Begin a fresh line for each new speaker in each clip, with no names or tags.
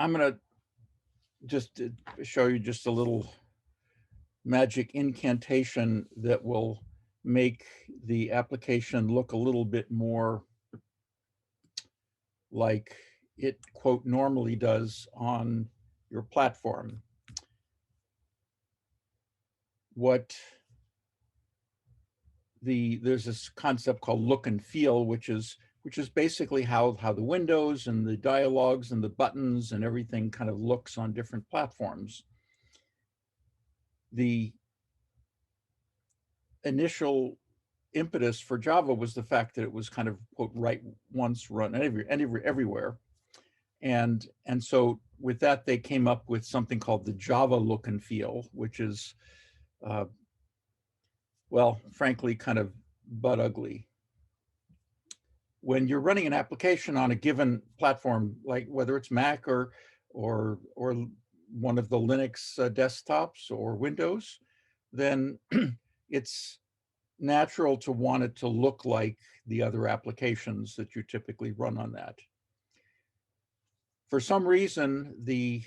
I'm going to just show you just a little magic incantation that will make the application look a little bit more like it, quote, normally does on your platform. There's this concept called look and feel, which is basically how the windows and the dialogues and the buttons and everything kind of looks on different platforms. The initial impetus for Java was the fact that it was kind of, quote, write once, run everywhere. And so with that, they came up with something called the Java look and feel, which is, well, frankly, kind of butt ugly. When you're running an application on a given platform, like whether it's Mac or one of the Linux desktops or Windows, then it's natural to want it to look like the other applications that you typically run on that. For some reason, the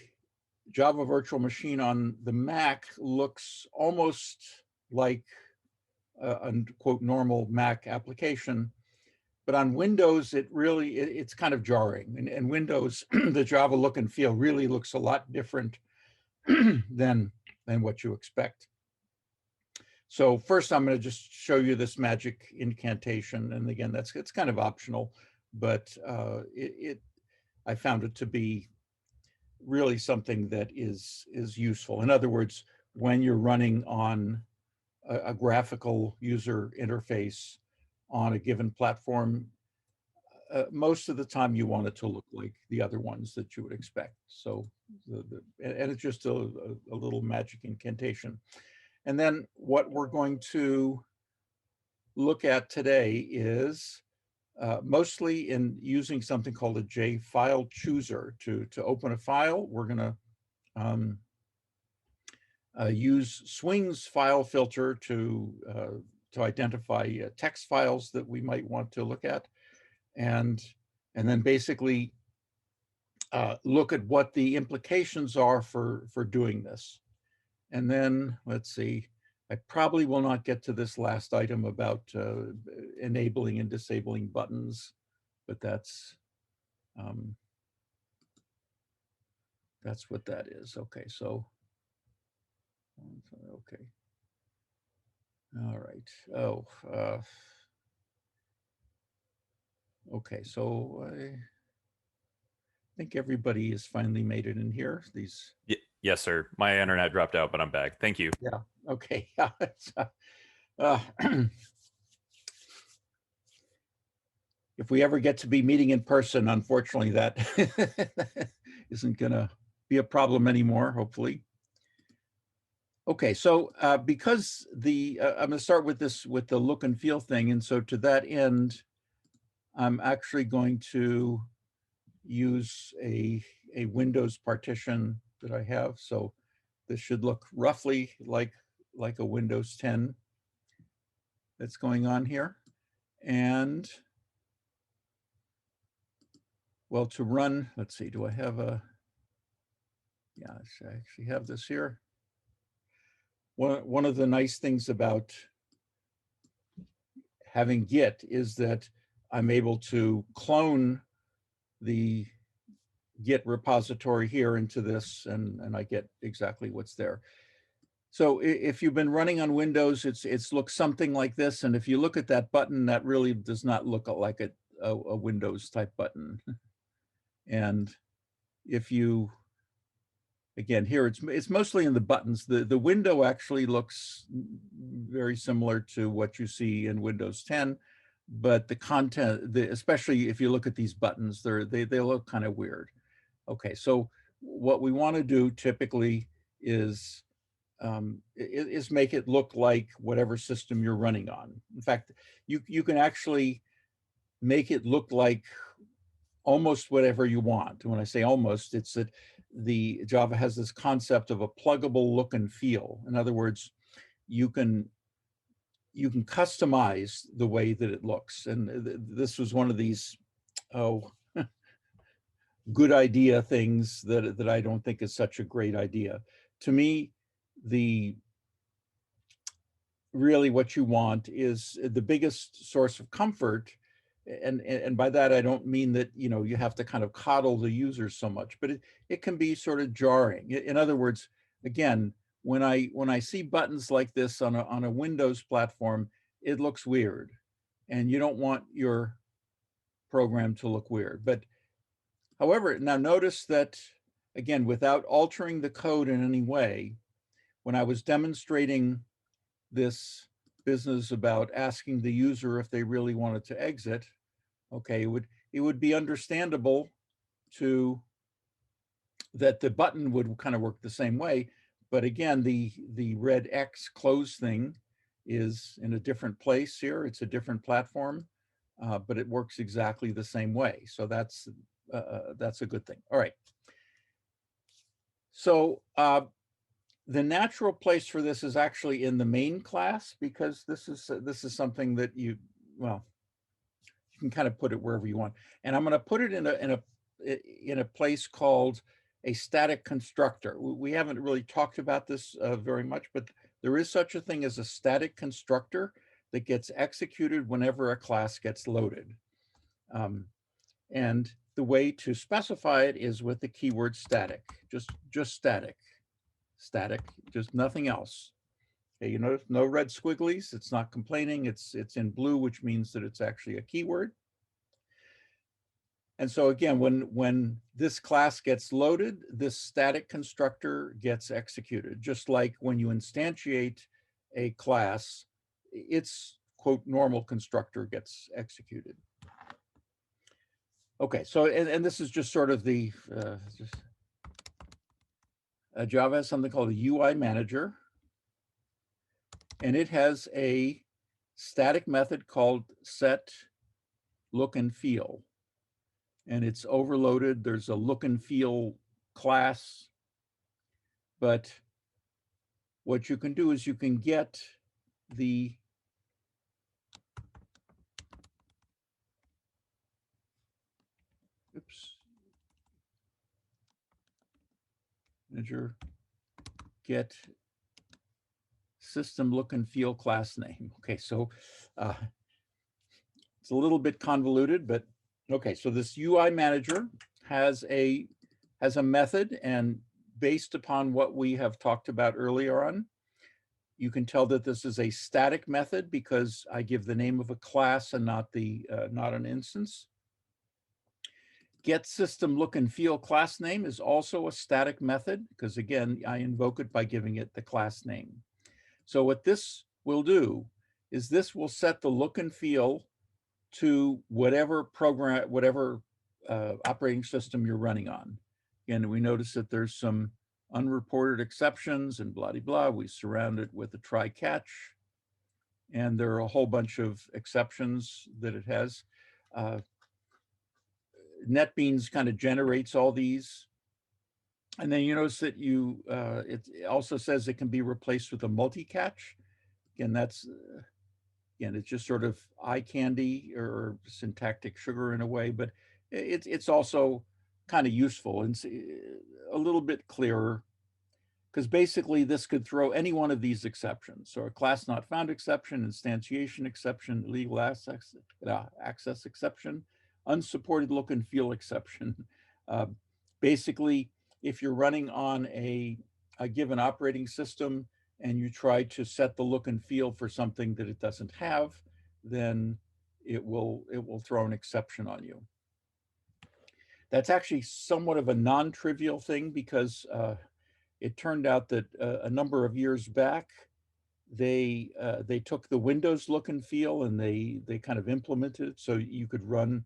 Java virtual machine on the Mac looks almost like a quote normal Mac application, but on Windows, it's kind of jarring. And Windows, the Java look and feel really looks a lot different than what you expect. So first, I'm going to just show you this magic incantation, and again, it's kind of optional, but I found it to be really something that is useful. In other words, when you're running on a graphical user interface on a given platform, most of the time you want it to look like the other ones that you would expect. So, and it's just a little magic incantation. And then what we're going to look at today is mostly in using something called a J-file chooser to open a file. We're going to use Swing's file filter to identify text files that we might want to look at, and then basically look at what the implications are for doing this. And then let's see, I probably will not get to this last item about enabling and disabling buttons, but that's what that is. Okay, so okay, all right. Oh, okay, so I think everybody has finally made it in here. These.
Yes, sir. My internet dropped out, but I'm back. Thank you.
Yeah. Okay. If we ever get to be meeting in person, unfortunately, that isn't going to be a problem anymore, hopefully. Okay, so because I'm going to start with the look and feel thing. And so to that end, I'm actually going to use a Windows partition that I have. So this should look roughly like a Windows 10 that's going on here. And well, to run, let's see, do I have a, yeah, I actually have this here. One of the nice things about having Git is that I'm able to clone the Git repository here into this, and I get exactly what's there. So if you've been running on Windows, it's looks something like this. And if you look at that button, that really does not look like a Windows type button. And if you, again, here it's mostly in the buttons. The window actually looks very similar to what you see in Windows 10, but the content, especially if you look at these buttons, they look kind of weird. Okay, so what we want to do typically is make it look like whatever system you're running on. In fact, you can actually make it look like almost whatever you want. When I say almost, it's that the Java has this concept of a pluggable look and feel. In other words, you can customize the way that it looks. And this was one of these, good idea things that I don't think is such a great idea. To me, really what you want is the biggest source of comfort. And by that, I don't mean that, you have to kind of coddle the user so much, but it can be sort of jarring. In other words, again, when I see buttons like this on a Windows platform, it looks weird, and you don't want your program to look weird. But however, now notice that, again, without altering the code in any way, when I was demonstrating this business about asking the user if they really wanted to exit, okay, it would be understandable that the button would kind of work the same way. But again, the red X close thing is in a different place here. It's a different platform, but it works exactly the same way. So that's a good thing. All right. So the natural place for this is actually in the main class, because this is something that you can kind of put it wherever you want. And I'm going to put it in a place called a static constructor. We haven't really talked about this very much, but there is such a thing as a static constructor that gets executed whenever a class gets loaded. And the way to specify it is with the keyword static, just static, just nothing else. Okay, you notice no red squigglies. It's not complaining. It's in blue, which means that it's actually a keyword. And so again, when this class gets loaded, this static constructor gets executed, just like when you instantiate a class, its quote normal constructor gets executed. Okay, so and this is just sort of the Java has something called a UI manager, and it has a static method called set look and feel. And it's overloaded. There's a look and feel class. But what you can do is you can get the manager get system look and feel class name. Okay, so it's a little bit convoluted, but okay, so this UI manager has a method, and based upon what we have talked about earlier on, you can tell that this is a static method because I give the name of a class and not an instance. Get system look and feel class name is also a static method because, again, I invoke it by giving it the class name. So what this will do is this will set the look and feel to whatever program, whatever operating system you're running on. Again, we notice that there's some unreported exceptions and blah, blah, blah. We surround it with a try catch. And there are a whole bunch of exceptions that it has. NetBeans kind of generates all these. And then you notice that it also says it can be replaced with a multi-catch. Again, it's just sort of eye candy or syntactic sugar in a way, but it's also kind of useful and a little bit clearer, because basically this could throw any one of these exceptions. So a class not found exception, instantiation exception, illegal access exception, unsupported look and feel exception. Basically, if you're running on a given operating system and you try to set the look and feel for something that it doesn't have, then it will throw an exception on you. That's actually somewhat of a non-trivial thing, because it turned out that a number of years back, they took the Windows look and feel and they kind of implemented it so you could run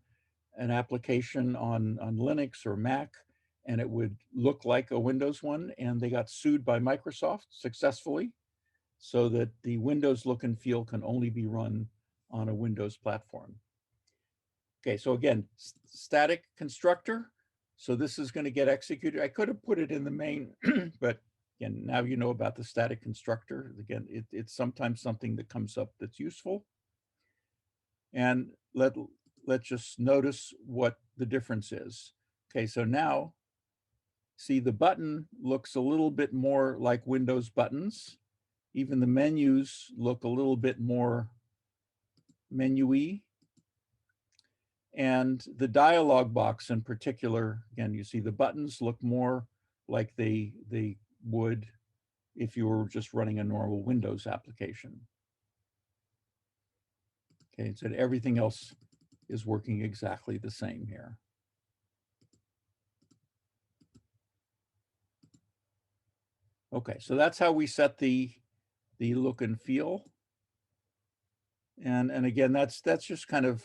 an application on Linux or Mac and it would look like a Windows one, and they got sued by Microsoft successfully, so that the Windows look and feel can only be run on a Windows platform. Okay, so again, static constructor. So this is going to get executed. I could have put it in the main, but again, now you know about the static constructor. Again, it's sometimes something that comes up that's useful. And let's just notice what the difference is. Okay, so now see the button looks a little bit more like Windows buttons. Even the menus look a little bit more menu-y. And the dialog box in particular, again, you see the buttons look more like they would if you were just running a normal Windows application. Okay, so everything else is working exactly the same here. Okay, so that's how we set the look and feel. And again, that's just kind of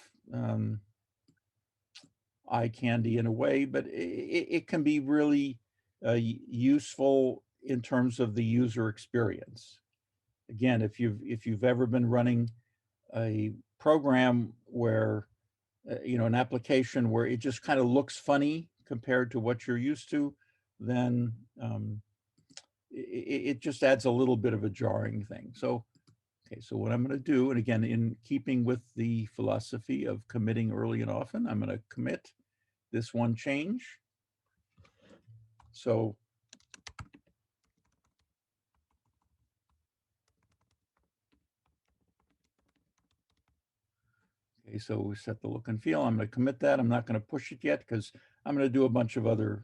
eye candy in a way, but it can be really useful in terms of the user experience. Again, if you've ever been running a program where an application where it just kind of looks funny compared to what you're used to, then it just adds a little bit of a jarring thing. So, okay, so what I'm going to do, and again, in keeping with the philosophy of committing early and often, I'm going to commit this one change. So okay, so we set the look and feel. I'm going to commit that. I'm not going to push it yet because I'm going to do a bunch of other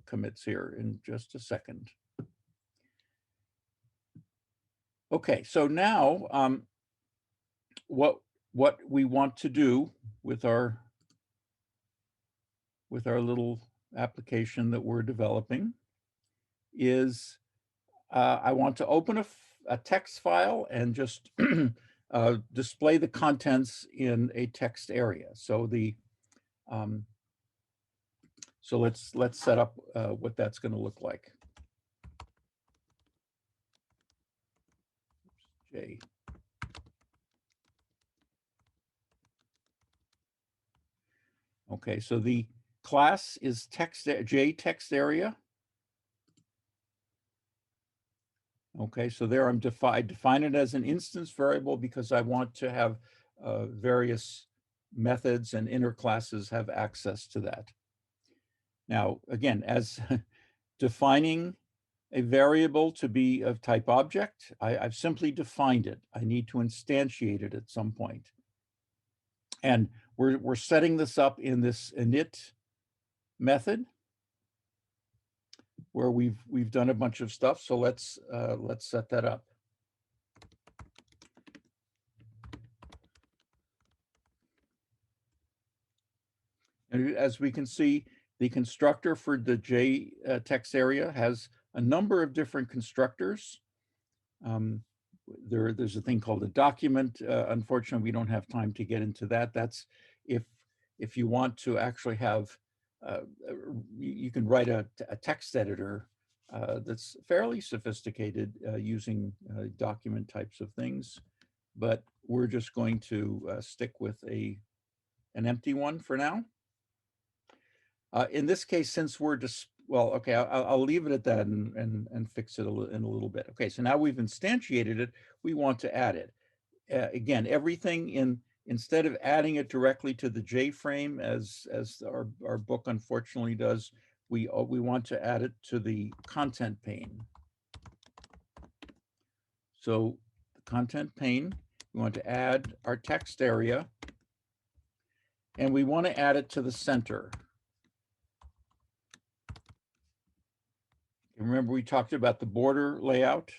commits here in just a second. Okay, so now what we want to do with our little application that we're developing is I want to open a text file and just display the contents in a text area. So so let's set up what that's going to look like. J. Okay, so the class is J text area. Okay, so there I define it as an instance variable because I want to have various methods and inner classes have access to that. Now, again, as defining a variable to be of type object, I've simply defined it. I need to instantiate it at some point. And we're setting this up in this init method where we've done a bunch of stuff. So let's set that up. And as we can see, the constructor for the J text area has a number of different constructors. There's a thing called a document. Unfortunately, we don't have time to get into that. That's if you want to actually have, you can write a text editor that's fairly sophisticated using document types of things. But we're just going to stick with an empty one for now. In this case, since we're just, well, okay, I'll leave it at that and fix it in a little bit. Okay, so now we've instantiated it, we want to add it. Again, everything instead of adding it directly to the JFrame as our book unfortunately does, we want to add it to the content pane. So the content pane, we want to add our text area, and we want to add it to the center. Remember, we talked about the border layout.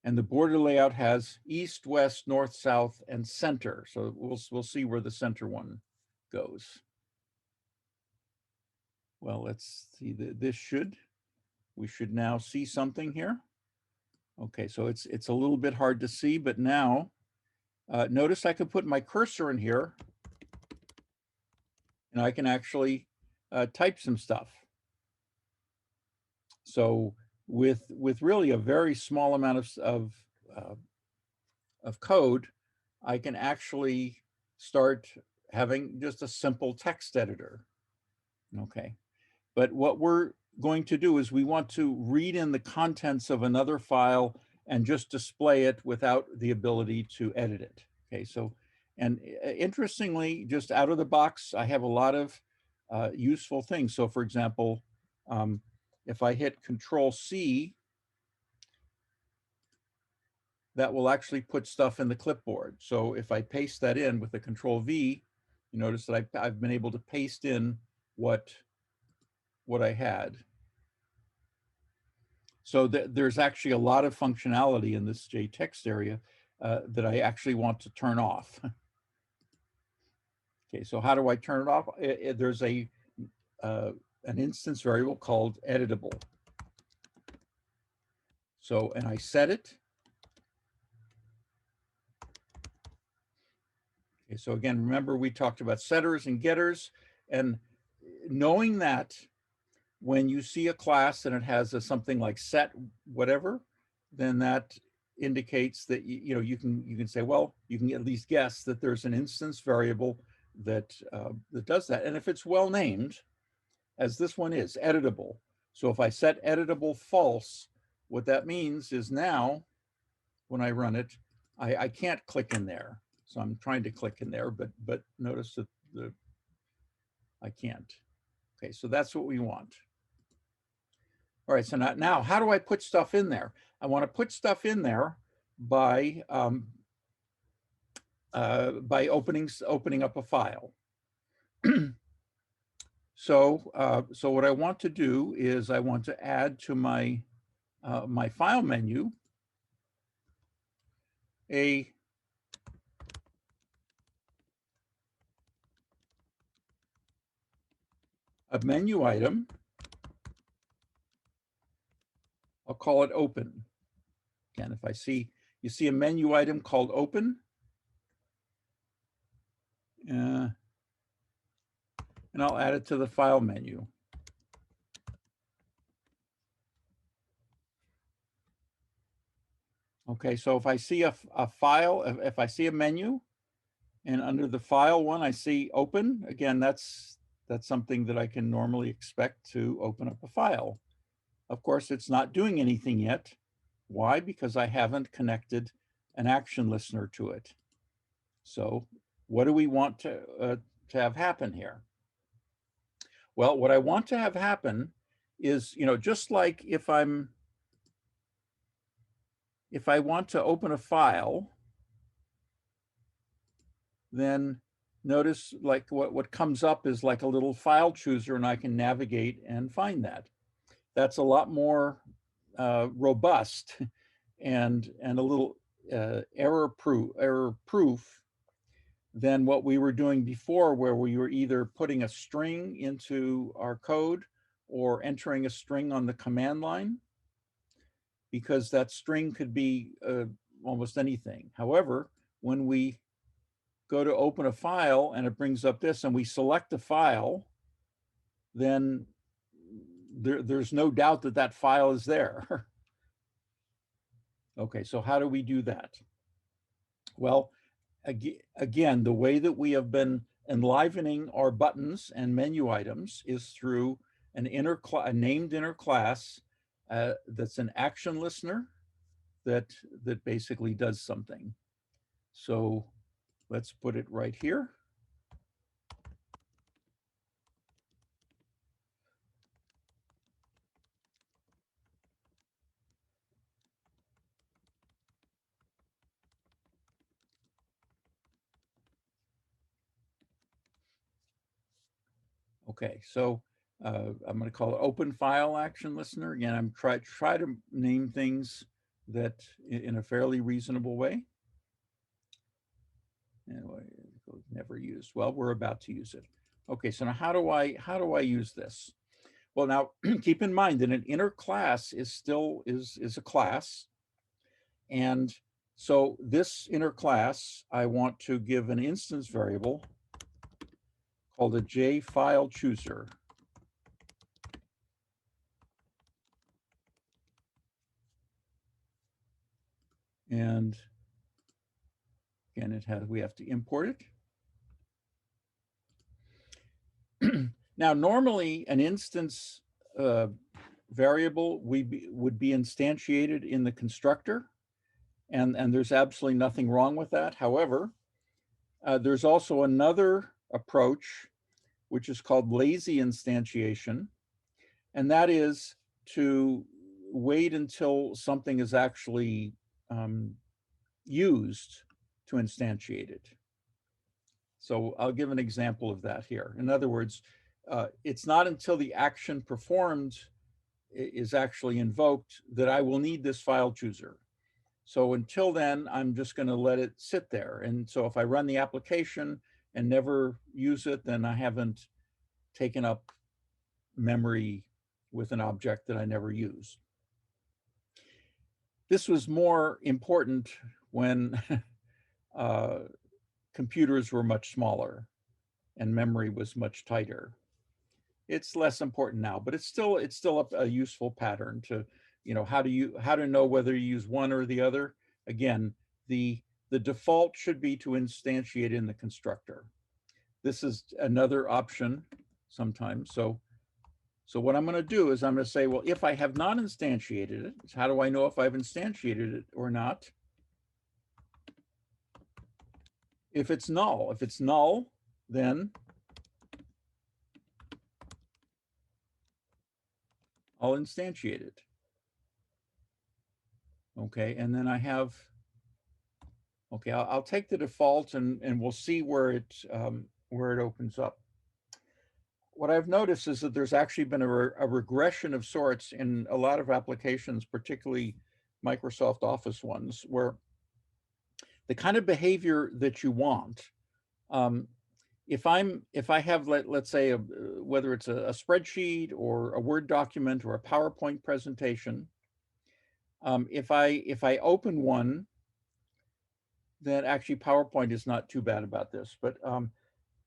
And the border layout has east, west, north, south, and center. So we'll see where the center one goes. Well, let's see. We should now see something here. Okay, so it's a little bit hard to see, but now notice I could put my cursor in here, and I can actually type some stuff. So with really a very small amount of code, I can actually start having just a simple text editor. Okay, but what we're going to do is we want to read in the contents of another file and just display it without the ability to edit it. Okay, so And interestingly, just out of the box, I have a lot of useful things. So for example, if I hit Control C, that will actually put stuff in the clipboard. So if I paste that in with the Control V, you notice that I've been able to paste in what I had. So there's actually a lot of functionality in this JText area that I actually want to turn off. Okay, so how do I turn it off? There's an instance variable called editable. So, and I set it. Okay, so again, remember we talked about setters and getters, and knowing that when you see a class and it has something like set whatever, then that indicates that you can say, well, you can at least guess that there's an instance variable that that does that. And if it's well named, as this one is, editable. So if I set editable false, what that means is now when I run it, I can't click in there. So I'm trying to click in there, but notice that I can't. Okay, so that's what we want. All right, so now how do I put stuff in there? I want to put stuff in there by opening up a file. So what I want to do is I want to add to my my file menu a menu item. I'll call it open. Again, if you see a menu item called open, and I'll add it to the file menu. Okay, so if I see a file, if I see a menu, and under the file one I see open, again, that's something that I can normally expect to open up a file. Of course, it's not doing anything yet. Why? Because I haven't connected an action listener to it. So what do we want to have happen here? Well, what I want to have happen is, just like if I want to open a file, then notice like what comes up is like a little file chooser, and I can navigate and find that. That's a lot more robust and a little error proof than what we were doing before, where we were either putting a string into our code or entering a string on the command line, because that string could be almost anything. However, when we go to open a file and it brings up this and we select the file, then there's no doubt that that file is there. Okay, so how do we do that? Well, again, the way that we have been enlivening our buttons and menu items is through a named inner class that's an action listener that basically does something. So let's put it right here. Okay, so I'm going to call it open file action listener. Again, I'm try to name things that in a fairly reasonable way. Anyway, never used. Well, we're about to use it. Okay, so now how do I use this? Well, now keep in mind that an inner class is still is a class, and so this inner class I want to give an instance variable called a JFileChooser. And again, we have to import it. Now, normally an instance variable would be instantiated in the constructor, and there's absolutely nothing wrong with that. However, There's also another approach, which is called lazy instantiation, and that is to wait until something is actually used to instantiate it. So I'll give an example of that here. In other words, it's not until the action performed is actually invoked that I will need this file chooser. So until then, I'm just going to let it sit there. And so if I run the application and never use it, then I haven't taken up memory with an object that I never used. This was more important when computers were much smaller and memory was much tighter. It's less important now, but it's still a useful pattern to, how to know whether you use one or the other. Again, the default should be to instantiate in the constructor. This is another option sometimes. So what I'm going to do is I'm going to say, well, if I have not instantiated it, how do I know if I've instantiated it or not? If it's null, then I'll instantiate it. Okay, and then I have, okay, I'll take the default and we'll see where it opens up. What I've noticed is that there's actually been a regression of sorts in a lot of applications, particularly Microsoft Office ones, where the kind of behavior that you want, if I have, let's say, whether it's a spreadsheet or a Word document or a PowerPoint presentation, if I open one, then actually PowerPoint is not too bad about this, but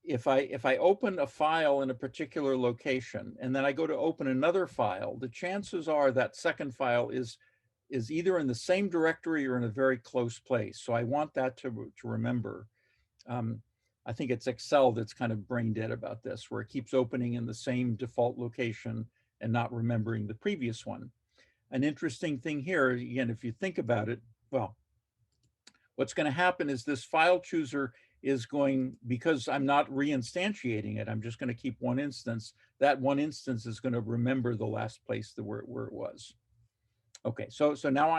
if I open a file in a particular location and then I go to open another file, the chances are that second file is either in the same directory or in a very close place. So I want that to remember. I think it's Excel that's kind of brain dead about this, where it keeps opening in the same default location and not remembering the previous one. An interesting thing here, again, if you think about it, well, what's going to happen is this file chooser is going, because I'm not reinstantiating it, I'm just going to keep one instance. That one instance is going to remember the last place where it was. Okay, so now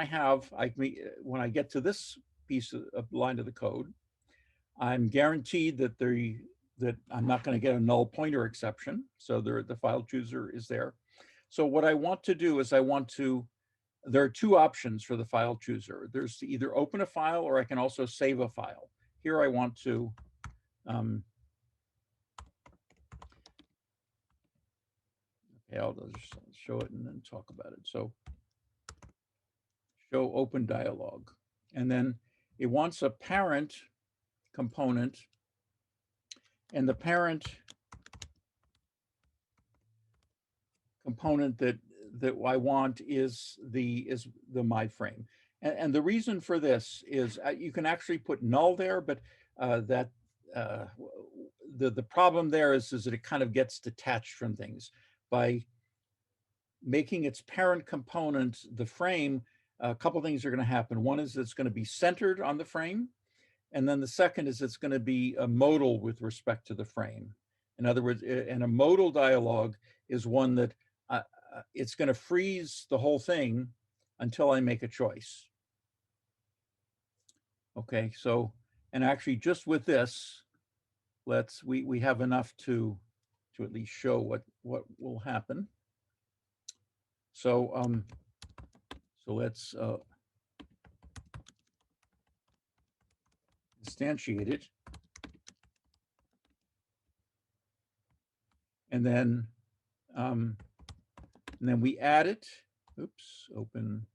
when I get to this piece of line of the code, I'm guaranteed that I'm not going to get a null pointer exception. So the file chooser is there. So what I want to do is there are two options for the file chooser. There's to either open a file or I can also save a file. Here I want to okay, I'll just show it and then talk about it. So show open dialog. And then it wants a parent component, and the parent component that I want is the my frame. And the reason for this is you can actually put null there, but the problem there is that it kind of gets detached from things. By making its parent component the frame, a couple things are going to happen. One is it's going to be centered on the frame, and then the second is it's going to be a modal with respect to the frame. In other words, and a modal dialog is one that it's going to freeze the whole thing until I make a choice. Okay, so, and actually just with this, we have enough to at least show what will happen. So so let's instantiate it, and then we add it. Oops, open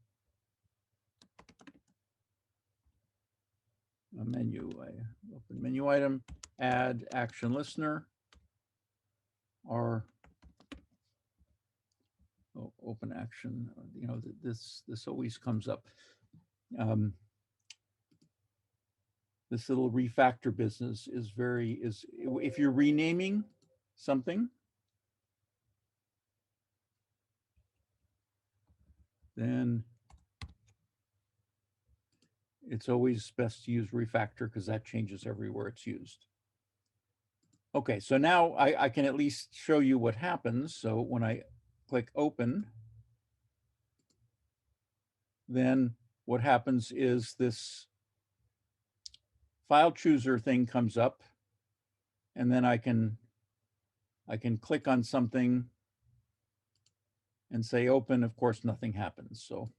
a menu. I open menu item, add action listener, or open action. You know, this always comes up. This little refactor business is if you're renaming something, then it's always best to use refactor because that changes everywhere it's used. Okay, so now I can at least show you what happens. So when I click open, then what happens is this file chooser thing comes up, and then I can click on something and say open. Of course, nothing happens. So,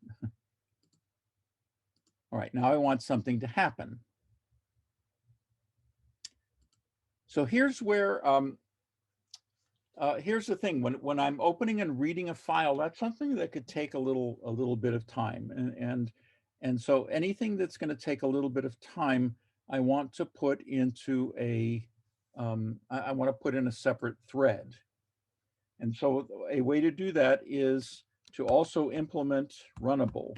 all right, now I want something to happen. So here's where, here's the thing. When I'm opening and reading a file, that's something that could take a little bit of time. And so anything that's going to take a little bit of time, I want to put into a, I want to put in a separate thread. And so a way to do that is to also implement Runnable.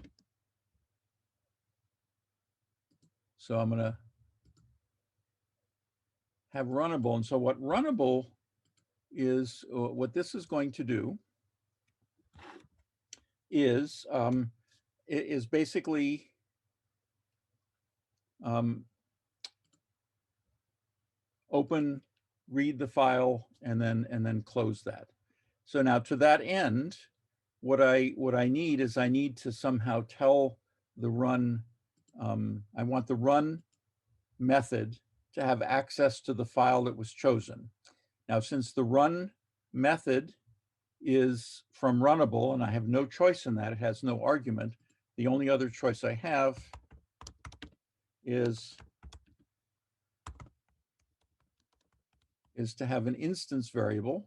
So I'm going to have Runnable. And so what Runnable is, what this is going to do is basically open, read the file, and then close that. So now to that end, what I need is I need to somehow tell the run, I want the run method to have access to the file that was chosen. Now, since the run method is from Runnable and I have no choice in that, it has no argument, the only other choice I have is to have an instance variable,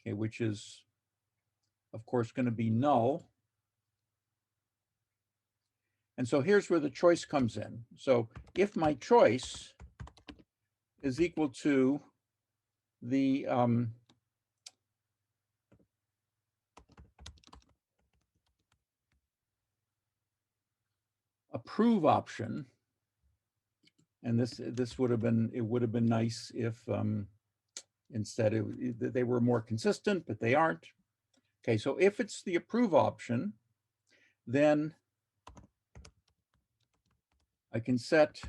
okay, which is, of course, going to be null. And so here's where the choice comes in. So if my choice is equal to the approve option, and this would have been, it would have been nice if instead they were more consistent, but they aren't. Okay, so if it's the approve option, then I can set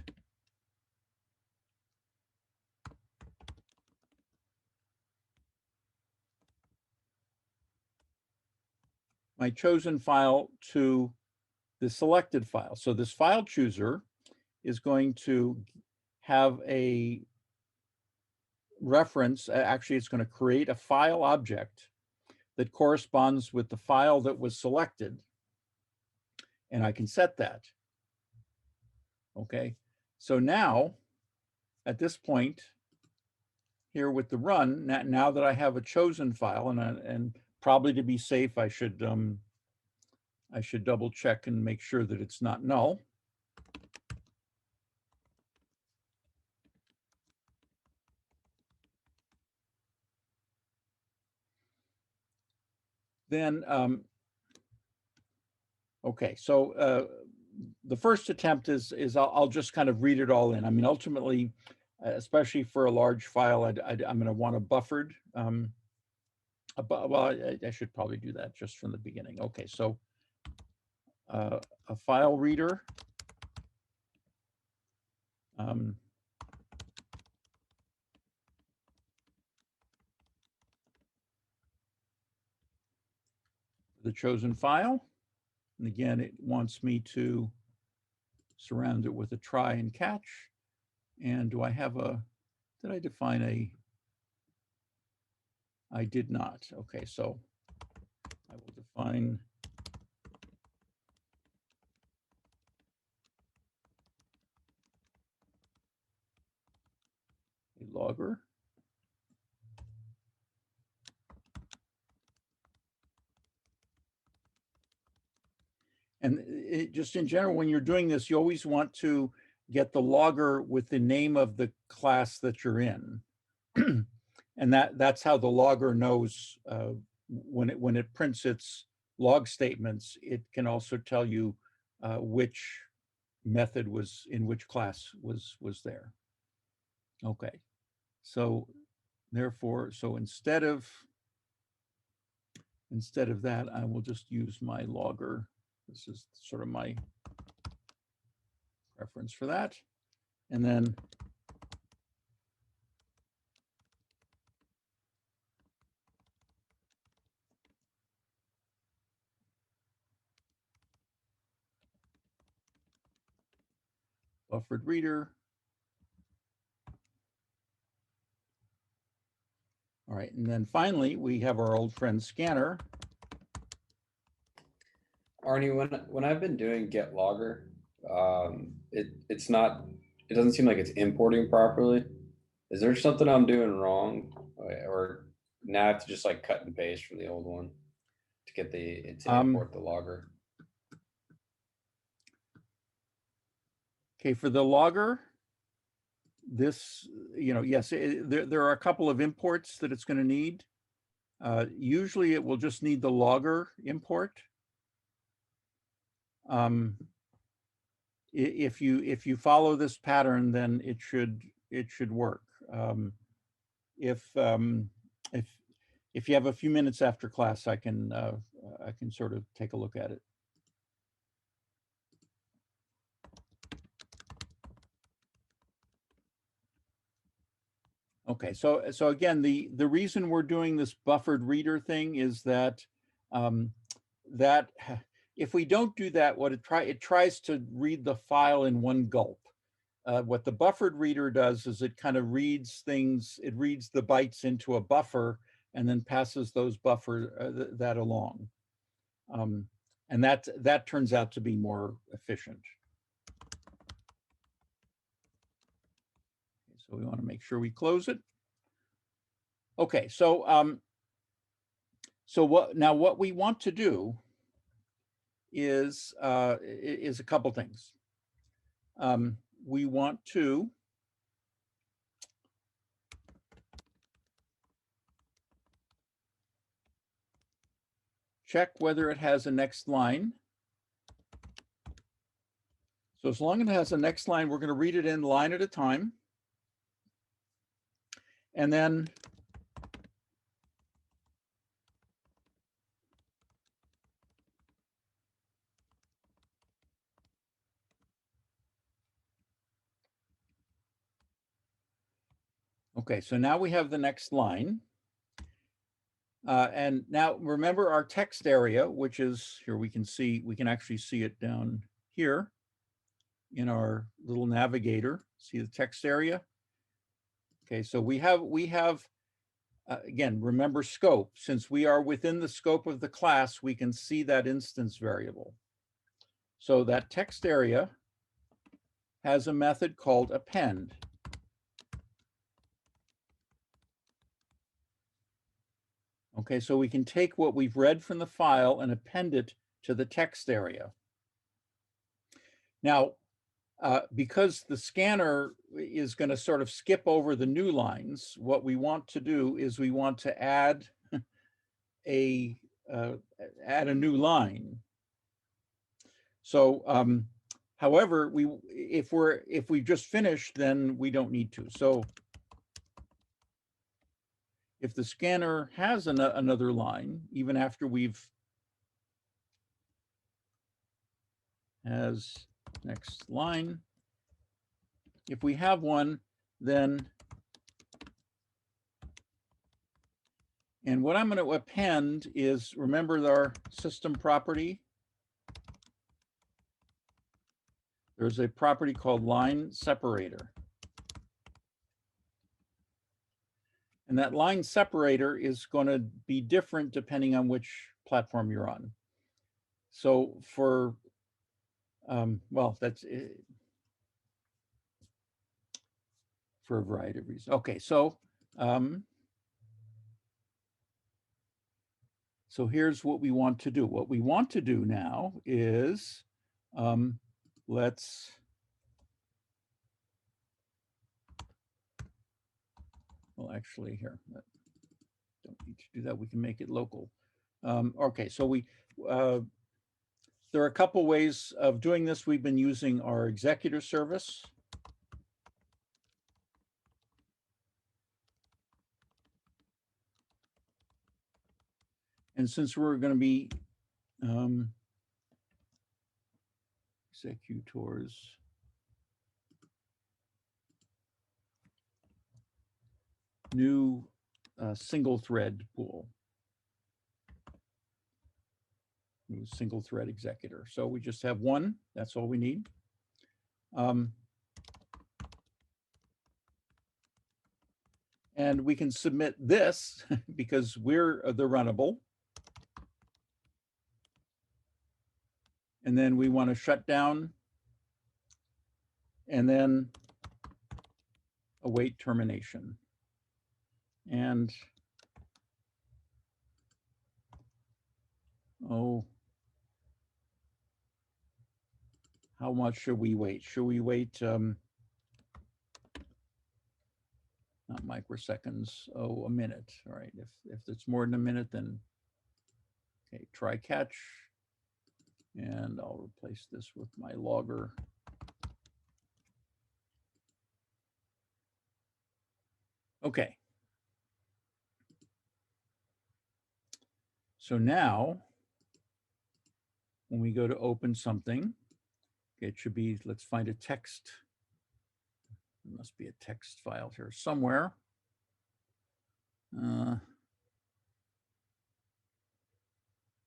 my chosen file to the selected file. So this file chooser is going to have a reference. Actually, it's going to create a file object that corresponds with the file that was selected. And I can set that. Okay, so now at this point here with the run, now that I have a chosen file, and probably to be safe, I should double check and make sure that it's not null. Then, okay, so the first attempt is I'll just kind of read it all in. I mean, ultimately, especially for a large file, I'm going to want a buffered. Well, I should probably do that just from the beginning. Okay, so a file reader. The chosen file. And again, it wants me to surround it with a try and catch. And do I have a, did I define a, I did not. Okay, so I will define a logger. And just in general, when you're doing this, you always want to get the logger with the name of the class that you're in. And that's how the logger knows when it prints its log statements, it can also tell you which method was in which class was there. Okay, so therefore, so instead of that, I will just use my logger This is sort of my preference for that. And then buffered reader. All right, and then finally, we have our old friend scanner.
Arnie, when I've been doing get logger, it's not, it doesn't seem like it's importing properly. Is there something I'm doing wrong, or now I have to just like cut and paste from the old one to get to import the logger?
Okay, for the logger, this, yes, there are a couple of imports that it's going to need. Usually it will just need the logger import. If you follow this pattern, then it should work. If you have a few minutes after class, I can sort of take a look at it. Okay, so again, the reason we're doing this buffered reader thing is that if we don't do that, what it tries to read the file in one gulp. What the buffered reader does is it kind of reads things. It reads the bytes into a buffer and then passes those that along, and that turns out to be more efficient. So we want to make sure we close it. Okay, so what we want to do is a couple things. We want to check whether it has a next line. So as long as it has a next line, we're going to read it in line at a time. And then okay, so now we have the next line. And now remember our text area, which is here, we can actually see it down here in our little navigator. See the text area? Okay, so we have again, remember scope. Since we are within the scope of the class, we can see that instance variable. So that text area has a method called append. Okay, so we can take what we've read from the file and append it to the text area. Now, because the scanner is going to sort of skip over the new lines, what we want to do is we want to add a new line. So, however, if we've just finished, then we don't need to. So, if the scanner has another line, even after has next line, if we have one, then, and what I'm going to append is, remember our system property? There's a property called line separator. And that line separator is going to be different depending on which platform you're on. So for, well, that's it, for a variety of reasons. Okay, so so here's what we want to do. What we want to do now is well, actually here, don't need to do that. We can make it local. Okay, so there are a couple ways of doing this. We've been using our executor service. And since we're going to be executors. New single thread pool. New single thread executor. So we just have one, that's all we need. And we can submit this because we're the Runnable. And then we want to shut down and then await termination. And oh, how much should we wait? Should we wait, not microseconds, oh, a minute. All right, if it's more than a minute, then, okay, try catch. And I'll replace this with my logger. Okay. So now, when we go to open something, it should be, let's find a text. There must be a text file here somewhere.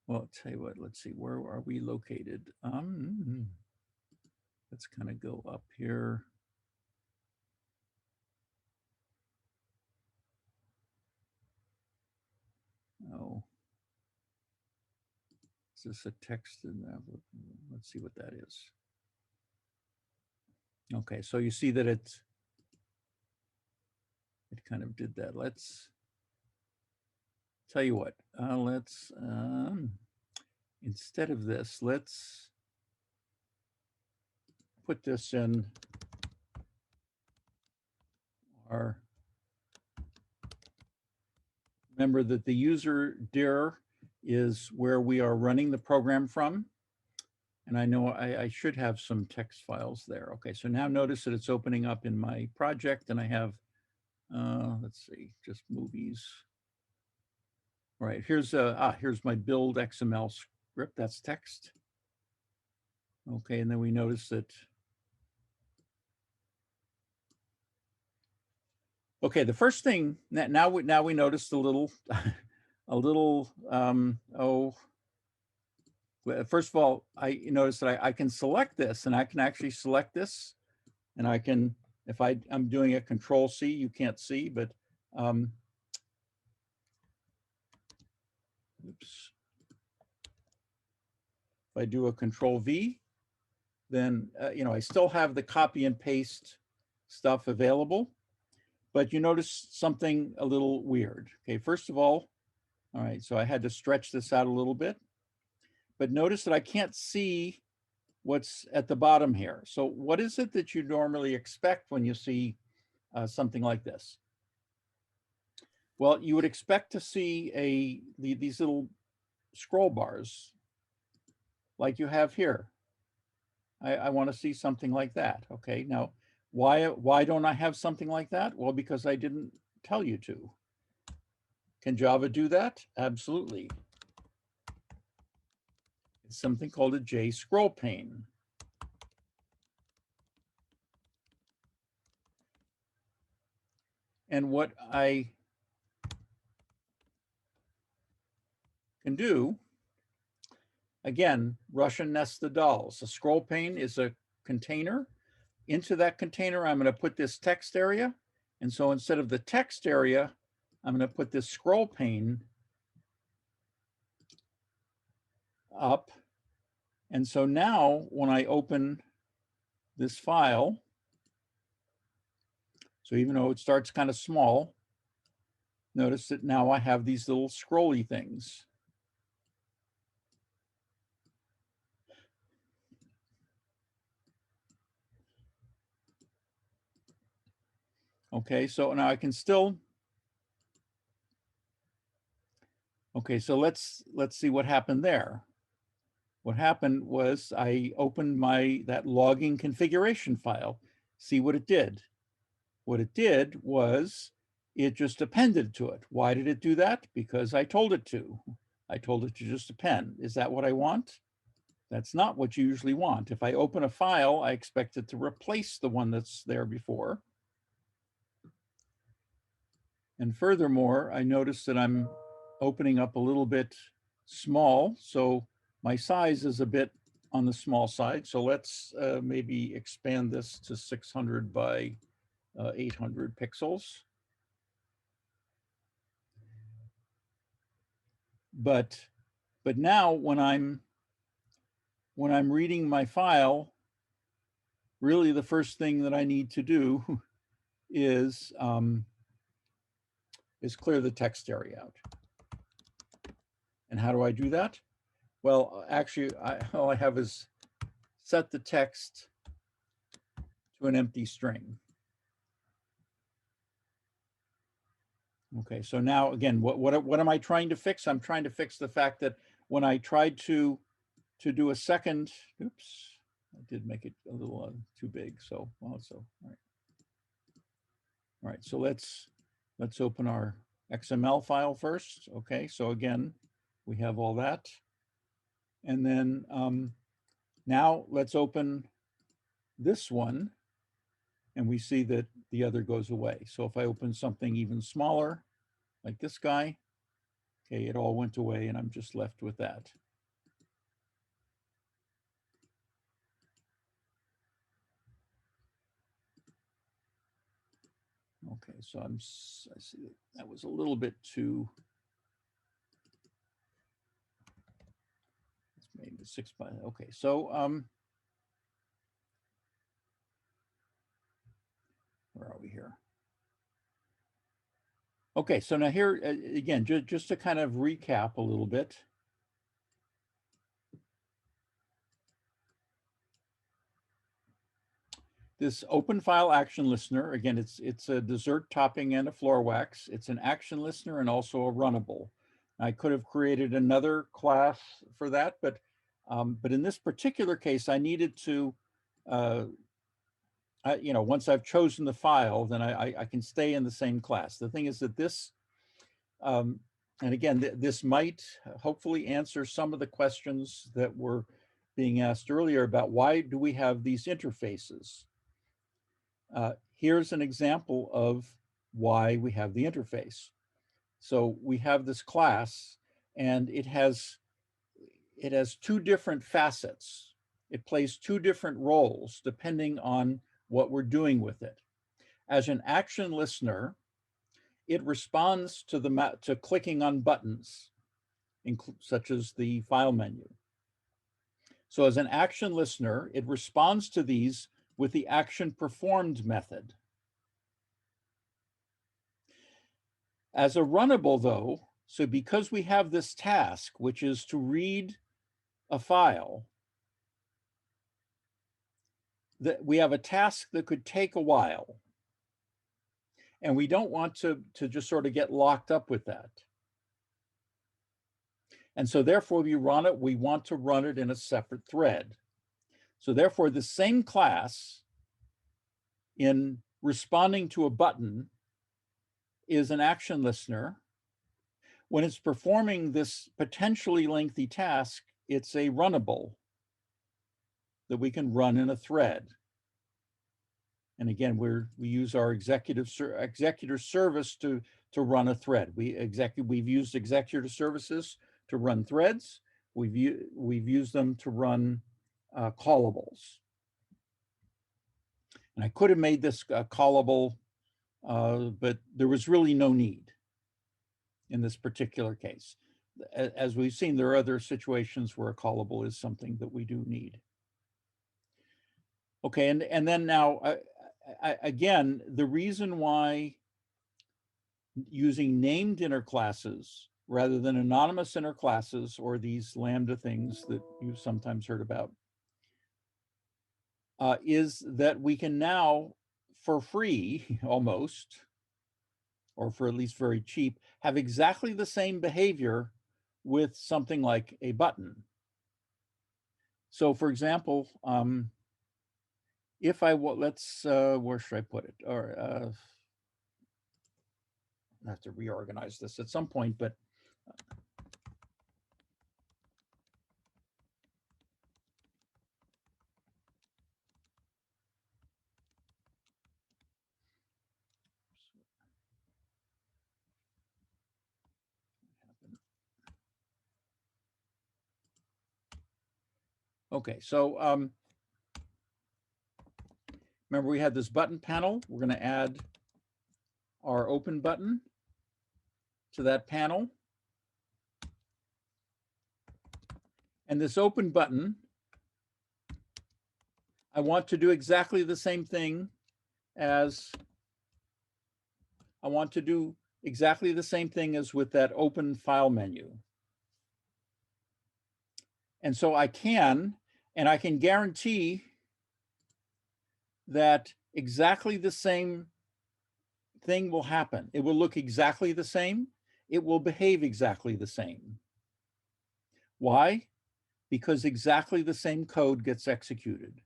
Well, I'll tell you what, let's see, where are we located? Let's kind of go up here. Oh, is this a text in that? Let's see what that is. Okay, so you see that it kind of did that. Let's tell you what, let's, instead of this, let's put this in our, remember that the user dir is where we are running the program from. And I know I should have some text files there. Okay, so now notice that it's opening up in my project and I have, let's see, just movies. All right, here's my build XML script, that's text. Okay, and then we notice that, okay, the first thing, now we notice a little, first of all, I notice that I can select this and I can actually select this and I can, if I'm doing a Control C, you can't see, but oops. If I do a Control V, then, I still have the copy and paste stuff available, but you notice something a little weird. Okay, first of all right, so I had to stretch this out a little bit, but notice that I can't see what's at the bottom here. So what is it that you normally expect when you see something like this? Well, you would expect to see these little scroll bars like you have here. I want to see something like that. Okay, now why don't I have something like that? Well, because I didn't tell you to. Can Java do that? Absolutely. It's something called a J scroll pane. And what I can do, again, Russian nested dolls. A scroll pane is a container. Into that container, I'm going to put this text area. And so instead of the text area, I'm going to put this scroll pane up. And so now when I open this file, so even though it starts kind of small, notice that now I have these little scrolly things. Okay, so now I can still, okay, so let's see what happened there. What happened was I opened that logging configuration file, see what it did. What it did was it just appended to it. Why did it do that? Because I told it to. I told it to just append. Is that what I want? That's not what you usually want. If I open a file, I expect it to replace the one that's there before. And furthermore, I notice that I'm opening up a little bit small, so my size is a bit on the small side. So let's maybe expand this to 600 by 800 pixels. But now when I'm reading my file, really the first thing that I need to do is clear the text area out. And how do I do that? Well, actually, all I have is set the text to an empty string. Okay, so now again, what am I trying to fix? I'm trying to fix the fact that when I tried to do a second, oops, I did make it a little too big. So, well, so all right. All right, so let's open our XML file first. Okay, so again, we have all that. And then now let's open this one, and we see that the other goes away. So if I open something even smaller, like this guy, okay, it all went away and I'm just left with that. Okay, so I see that was a little bit too, maybe 6 by, okay, so where are we here? Okay, so now here, again, just to kind of recap a little bit. This open file action listener, again, it's a dessert topping and a floor wax. It's an action listener and also a runnable. I could have created another class for that, but in this particular case, I needed to, once I've chosen the file, then I can stay in the same class. The thing is that this, and again, this might hopefully answer some of the questions that were being asked earlier about why do we have these interfaces? Here's an example of why we have the interface. So we have this class, and it has two different facets. It plays two different roles depending on what we're doing with it. As an action listener, it responds to clicking on buttons, such as the file menu. So as an action listener, it responds to these with the action performed method. As a runnable, though, so because we have this task, which is to read a file, that we have a task that could take a while. And we don't want to just sort of get locked up with that. And so therefore we want to run it in a separate thread. So therefore the same class in responding to a button is an action listener. When it's performing this potentially lengthy task, it's a runnable that we can run in a thread. And again, we use our executor service to run a thread. We've used executor services to run threads. We've used them to run callables. And I could have made this callable, but there was really no need in this particular case. As we've seen, there are other situations where a callable is something that we do need. Okay, and then now, again, the reason why using named inner classes rather than anonymous inner classes, or these lambda things that you've sometimes heard about, is that we can now, for free almost, or for at least very cheap, have exactly the same behavior with something like a button. So for example, if I let's, where should I put it? Or I have to reorganize this at some point, but Okay, so remember we had this button panel. We're going to add our open button to that panel. And this open button, I want to do exactly the same thing as with that open file menu. And so I can guarantee that exactly the same thing will happen. It will look exactly the same. It will behave exactly the same. Why? Because exactly the same code gets executed,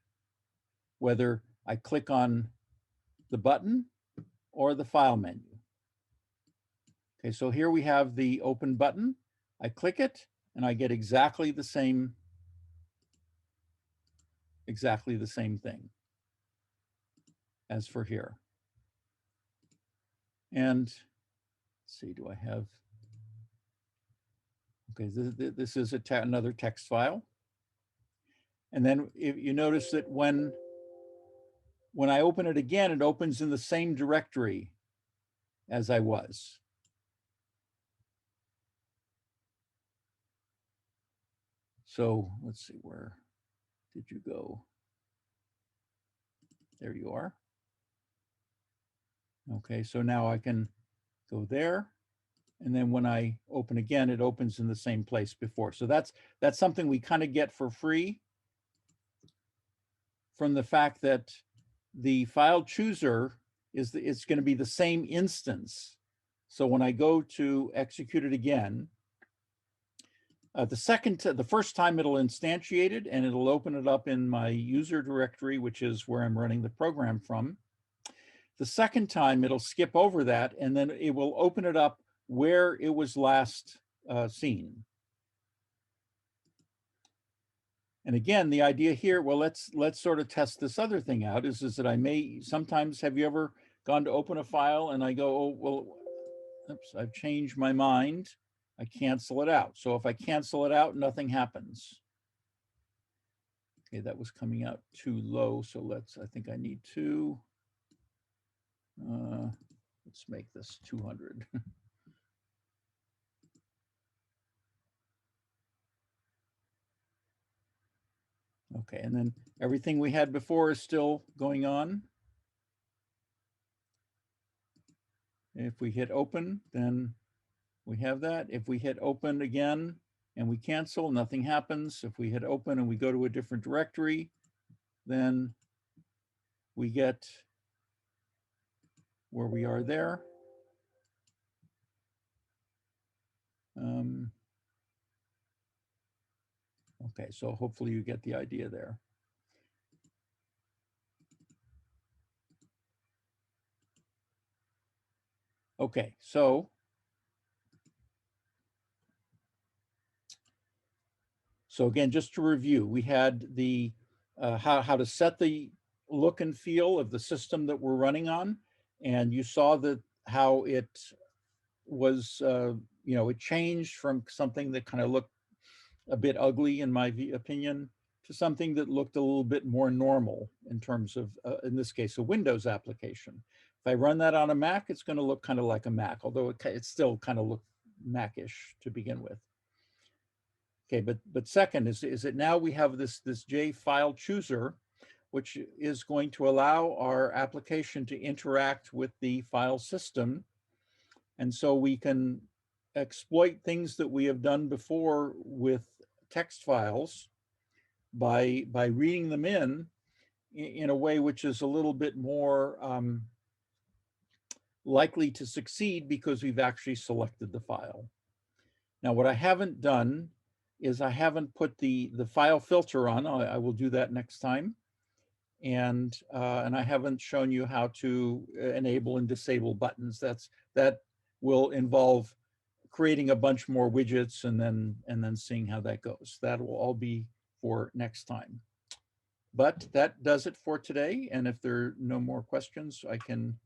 whether I click on the button or the file menu. Okay, so here we have the open button. I click it and I get exactly the same thing as for here. And let's see, do I have, okay, this is another text file. And then if you notice that when I open it again, it opens in the same directory as I was. So let's see, where did you go? There you are. Okay, so now I can go there. And then when I open again, it opens in the same place before. So that's something we kind of get for free from the fact that the file chooser it's going to be the same instance. So when I go to execute it again, the first time it'll instantiate it and it'll open it up in my user directory, which is where I'm running the program from. The second time it'll skip over that and then it will open it up where it was last seen. And again, the idea here, well, let's sort of test this other thing out, is that I may sometimes, have you ever gone to open a file and I go, oh, well, oops, I've changed my mind. I cancel it out. So if I cancel it out, nothing happens. Okay, that was coming out too low. So I think I need to, let's make this 200. Okay, and then everything we had before is still going on. If we hit open, then we have that. If we hit open again and we cancel, nothing happens. If we hit open and we go to a different directory, then we get where we are there. Okay, so hopefully you get the idea there. Okay, so again, just to review, we had the how to set the look and feel of the system that we're running on, and you saw that how it was, it changed from something that kind of looked a bit ugly, in my opinion, to something that looked a little bit more normal in terms of, in this case, a Windows application. If I run that on a Mac, it's going to look kind of like a Mac, although it still kind of looked Mac-ish to begin with. Okay, but second is that now we have this J file chooser, which is going to allow our application to interact with the file system. And so we can exploit things that we have done before with text files by reading them in a way which is a little bit more likely to succeed because we've actually selected the file. Now, what I haven't done is I haven't put the file filter on. I will do that next time. And I haven't shown you how to enable and disable buttons. That will involve creating a bunch more widgets and then seeing how that goes. That will all be for next time. But that does it for today. And if there are no more questions, I can